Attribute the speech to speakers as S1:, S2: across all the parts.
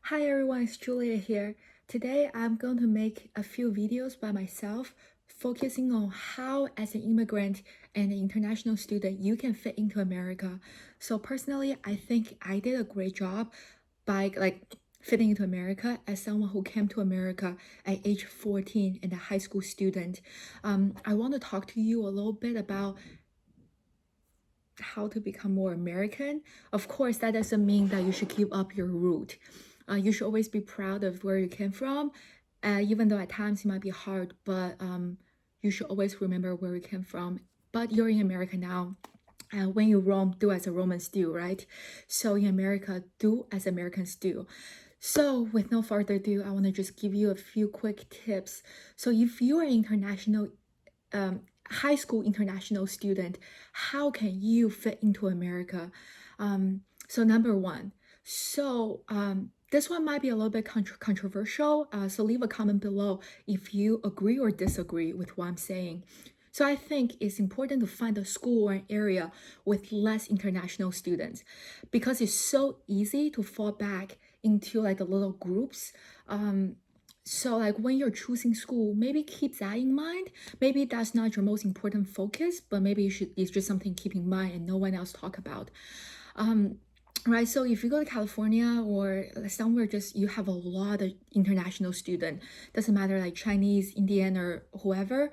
S1: Hi everyone, it's Julia here. Today I'm going to make a few videos by myself focusing on how as an immigrant and an international student you can fit into America. So personally, I think I did a great job by fitting into America as someone who came to America at age 14 and a high school student. I want to talk to you a little bit about how to become more American. Of course, that doesn't mean that you should give up your root. You should always be proud of where you came from, even though at times it might be hard, but you should always remember where you came from. But you're in America now. When you roam, do as the Romans do, right? So in America, do as Americans do. So with no further ado, I want to just give you a few quick tips. So if you are international high school international student, how can you fit into America? So number one, this one might be a little bit controversial. So leave a comment below if you agree or disagree with what I'm saying. So I think it's important to find a school or an area with less international students because it's so easy to fall back into like the little groups. So like when you're choosing school, maybe keep that in mind. Maybe that's not your most important focus, but maybe it's just something keep in mind and no one else talk about. Right, so if you go to California or somewhere just you have a lot of international student, doesn't matter like Chinese, Indian or whoever,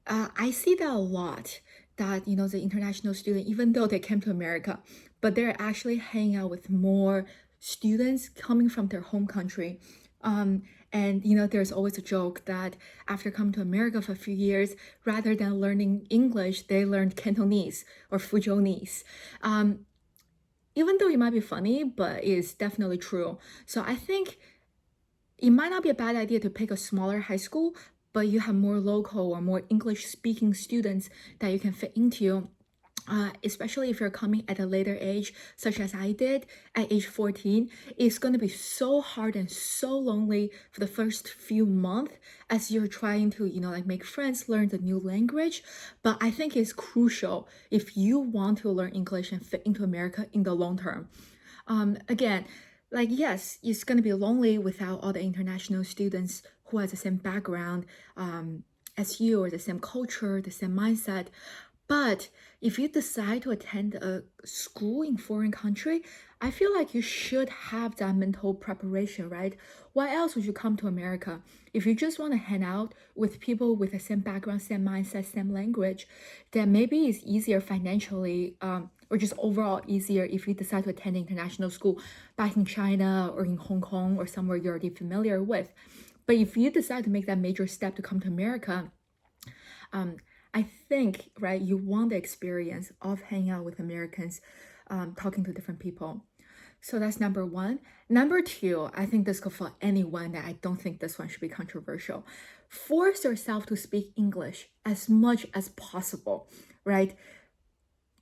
S1: I see that a lot that the international student, even though they came to America, but they're actually hanging out with more students coming from their home country. And there's always a joke that after coming to America for a few years, rather than learning English, they learned Cantonese or Fujonese. Even though it might be funny, but it's definitely true. So I think it might not be a bad idea to pick a smaller high school, but you have more local or more English speaking students that you can fit into. Especially if you're coming at a later age, such as I did at age 14, it's going to be so hard and so lonely for the first few months as you're trying to, make friends, learn the new language. But I think it's crucial if you want to learn English and fit into America in the long term. Again, yes, it's going to be lonely without all the international students who has the same background as you or the same culture, the same mindset. But if you decide to attend a school in foreign country, I feel like you should have that mental preparation, right? Why else would you come to America? If you just want to hang out with people with the same background, same mindset, same language, then maybe it's easier financially, or just overall easier if you decide to attend international school back in China or in Hong Kong or somewhere you're already familiar with. But if you decide to make that major step to come to America, I think, right, you want the experience of hanging out with Americans, talking to different people. So that's number one. Number two, I think this goes for anyone that I don't think this one should be controversial. Force yourself to speak English as much as possible, right?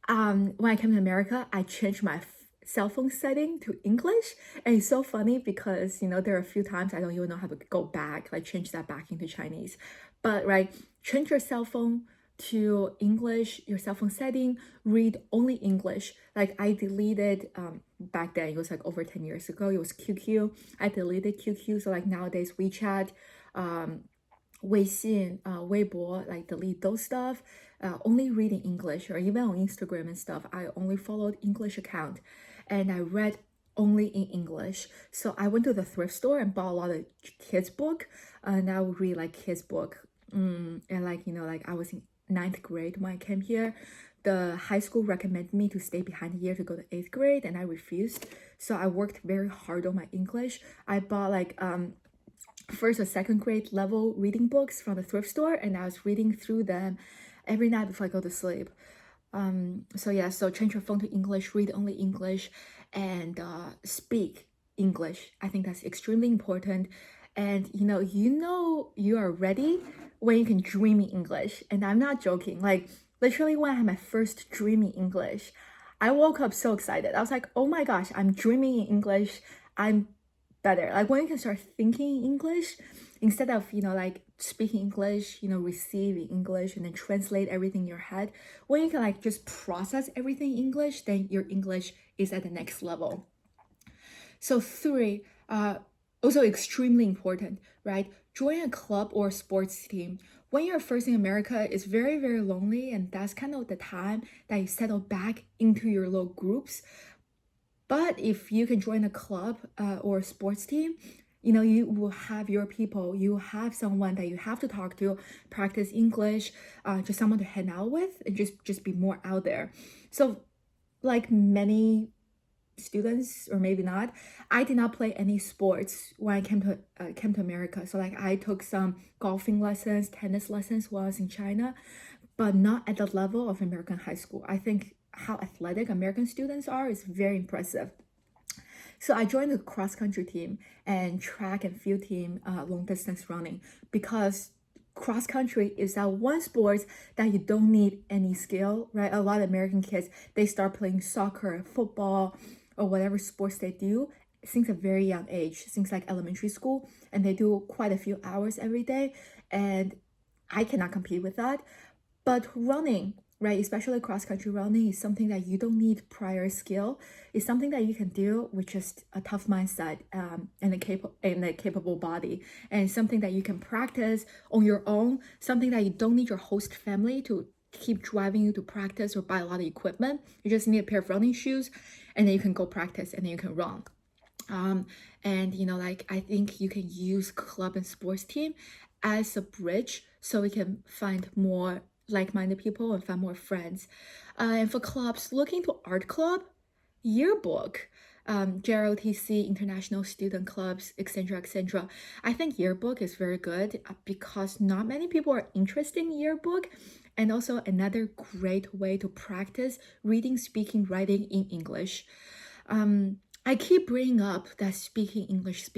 S1: When I came to America, I changed my cell phone setting to English. And it's so funny because, there are a few times I don't even know how to go back, like change that back into Chinese. But, right, change your cell phone to English, your cell phone setting, read only English. Like I deleted, back then, it was like over 10 years ago, it was QQ. I deleted QQ. So like nowadays, WeChat, 微信, 微博, like delete those stuff. Only reading English, or even on Instagram and stuff, I only followed English account, and I read only in English. So I went to the thrift store and bought a lot of kids book, and I would read like kids book. And like I was in 9th grade when I came here. The high school recommended me to stay behind a year to go to 8th grade, and I refused. So I worked very hard on my English. I bought like first or second grade level reading books from the thrift store, and I was reading through them every night before I go to sleep. So change your phone to English, read only English, and speak English. I think that's extremely important. And you are ready when you can dream in English. And I'm not joking. Like literally when I had my first dream in English, I woke up so excited. I was like, oh my gosh, I'm dreaming in English. I'm better. Like when you can start thinking English instead of, like speaking English, receiving English and then translate everything in your head. When you can like just process everything in English, then your English is at the next level. So three, Also extremely important, right? Join a club or sports team. When you're first in America, it's very, very lonely, and that's kind of the time that you settle back into your little groups. But if you can join a club or a sports team, you will have your people, you have someone that you have to talk to, practice English, just someone to hang out with, and just be more out there. So like many students, or maybe not, I did not play any sports when I came to America. So like I took some golfing lessons, tennis lessons while I was in China, but not at the level of American high school. I think how athletic American students are is very impressive. So I joined the cross country team and track and field team, long distance running, because cross country is that one sport that you don't need any skill, right? A lot of American kids, they start playing soccer, football, or whatever sports they do since a very young age, since like elementary school, and they do quite a few hours every day. And I cannot compete with that. But running, right, especially cross country running, is something that you don't need prior skill. It's something that you can do with just a tough mindset, and a capable body, and it's something that you can practice on your own. Something that you don't need your host family to keep driving you to practice or buy a lot of equipment. You just need a pair of running shoes, and then you can go practice, and then you can run. And like I think you can use club and sports team as a bridge so we can find more like-minded people and find more friends. And for clubs, look into art club, yearbook, JROTC, international student clubs, etc., etc. I think yearbook is very good because not many people are interested in yearbook, and also another great way to practice reading, speaking, writing in English. I keep bringing up that speaking English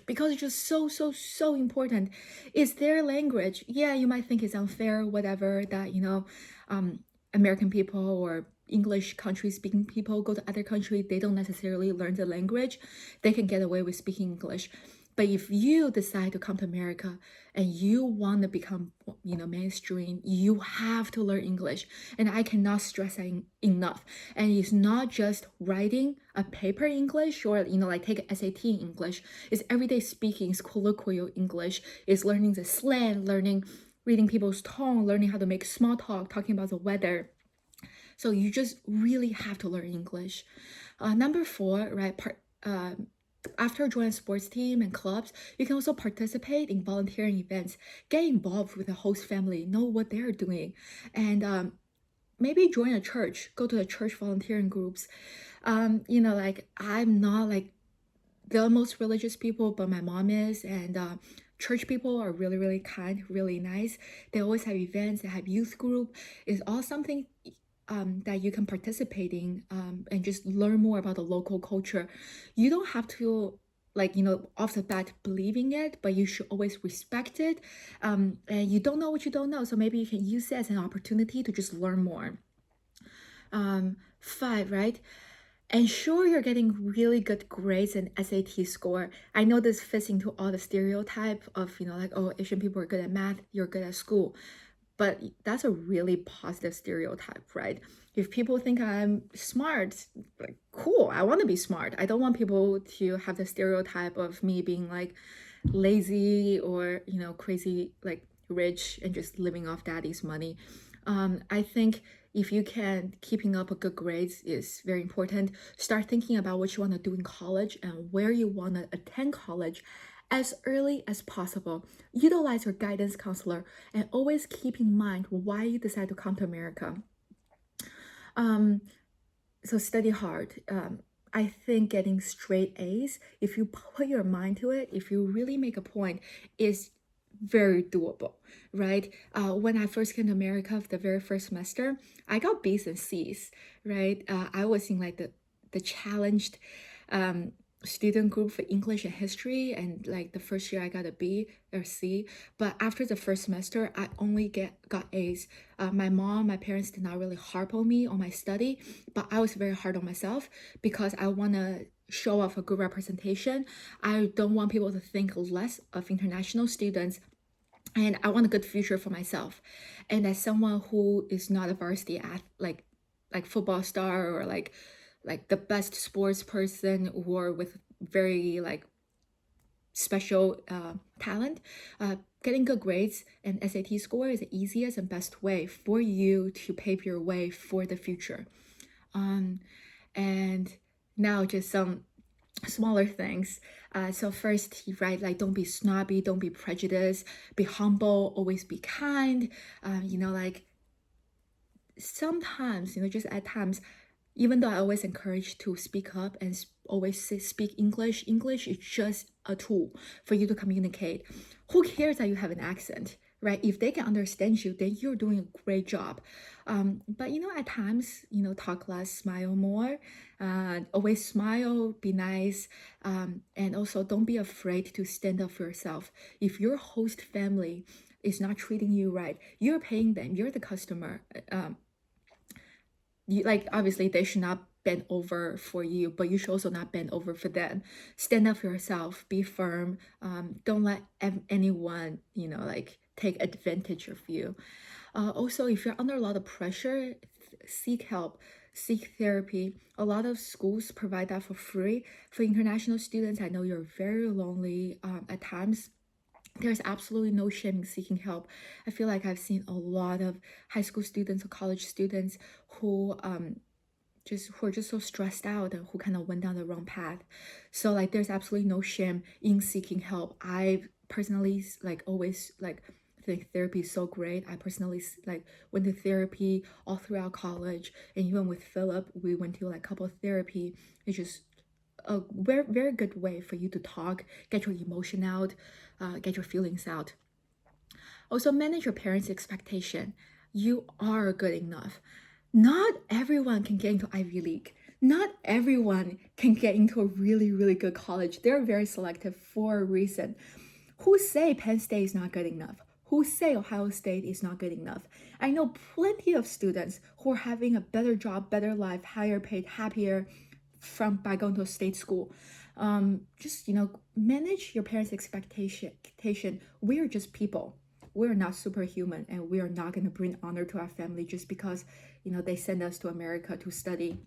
S1: because it's just so important. It's their language. Yeah, you might think it's unfair, whatever, that American people or English country speaking people go to other country, they don't necessarily learn the language. They can get away with speaking English. But if you decide to come to America and you want to become, mainstream, you have to learn English. And I cannot stress that enough. And it's not just writing a paper in English or, like take an SAT in English. It's everyday speaking, it's colloquial English. It's learning the slang, reading people's tone, learning how to make small talk, talking about the weather. So you just really have to learn English. Number 4, right, after joining sports team and clubs, you can also participate in volunteering events. Get involved with the host family, know what they're doing, and maybe join a church. Go to the church volunteering groups. Like I'm not like the most religious people, but my mom is, and church people are really, really kind, really nice. They always have events. They have youth group. It's all something that you can participate in, and just learn more about the local culture. You don't have to off the bat believing it, but you should always respect it. And you don't know what you don't know, so maybe you can use it as an opportunity to just learn more. 5, right? Ensure you're getting really good grades and SAT score. I know this fits into all the stereotype of, oh, Asian people are good at math, you're good at school. But that's a really positive stereotype, right? If people think I'm smart, like, cool, I want to be smart. I don't want people to have the stereotype of me being like lazy or, crazy, like rich and just living off daddy's money. I think if you can, keeping up a good grades is very important. Start thinking about what you want to do in college and where you want to attend college as early as possible. Utilize your guidance counselor and always keep in mind why you decide to come to America. So study hard. I think getting straight A's, if you put your mind to it, if you really make a point, is very doable, right? When I first came to America, the very first semester, I got B's and C's, right? I was in like the challenged student group for English and history, and like the first year I got a B or C, but after the first semester I only got A's. My parents did not really harp on me on my study, but I was very hard on myself because I want to show off a good representation. I don't want people to think less of international students, and I want a good future for myself. And as someone who is not a varsity like football star or like the best sports person, or with very like special talent, getting good grades and SAT score is the easiest and best way for you to pave your way for the future. And now just some smaller things. So first, right, like don't be snobby, don't be prejudiced, be humble, always be kind. Like sometimes, just at times, even though I always encourage to speak up and always say, speak English, English is just a tool for you to communicate. Who cares that you have an accent, right? If they can understand you, then you're doing a great job. But at times, talk less, smile more. Always smile, be nice, and also don't be afraid to stand up for yourself. If your host family is not treating you right, you're paying them, you're the customer. Obviously they should not bend over for you, but you should also not bend over for them. Stand up for yourself, be firm. Don't let anyone take advantage of you. Also, if you're under a lot of pressure, seek help, seek therapy. A lot of schools provide that for free for international students. I know you're very lonely at times. There's absolutely no shame in seeking help. I feel like I've seen a lot of high school students or college students who are just so stressed out and who kind of went down the wrong path. So there's absolutely no shame in seeking help. I personally always think therapy is so great. I personally went to therapy all throughout college, and even with Philip, we went to couple therapy. It's just a very, very good way for you to talk, get your emotion out, get your feelings out. Also, manage your parents' expectation. You are good enough. Not everyone can get into Ivy League. Not everyone can get into a really, really good college. They're very selective for a reason. Who say Penn State is not good enough? Who say Ohio State is not good enough? I know plenty of students who are having a better job, better life, higher paid, happier by going to a state school. Just manage your parents' expectation. We're just people. We're not superhuman, and we are not going to bring honor to our family just because they send us to America to study.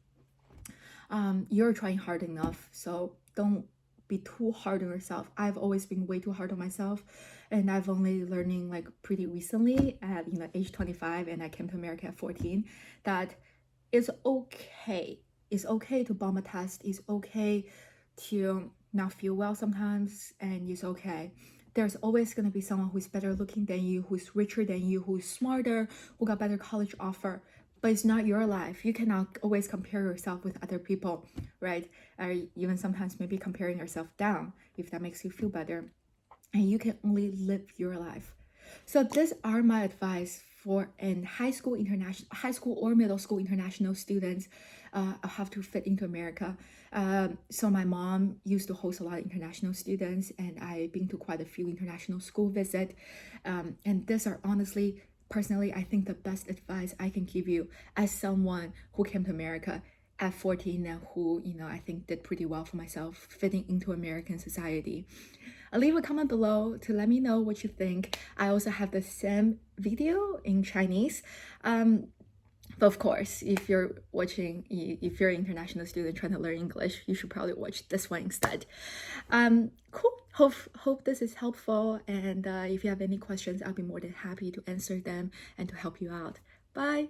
S1: You're trying hard enough, so don't be too hard on yourself. I've always been way too hard on myself, and I've only learning pretty recently at age 25, and I came to America at 14, that it's okay. It's okay to bomb a test. It's okay to not feel well sometimes, and it's okay. There's always going to be someone who's better looking than you, who's richer than you, who's smarter, who got better college offer. But it's not your life. You cannot always compare yourself with other people, right? Or even sometimes maybe comparing yourself down if that makes you feel better. And you can only live your life. So these are my advice for high school or middle school international students have to fit into America. So my mom used to host a lot of international students, and I've been to quite a few international school visits. And these are honestly, personally, I think the best advice I can give you as someone who came to America at 14 and who, I think did pretty well for myself fitting into American society. I'll leave a comment below to let me know what you think. I also have the same video in Chinese. But of course, if you're an international student trying to learn English, you should probably watch this one instead. Cool. Hope this is helpful. And if you have any questions, I'll be more than happy to answer them and to help you out. Bye.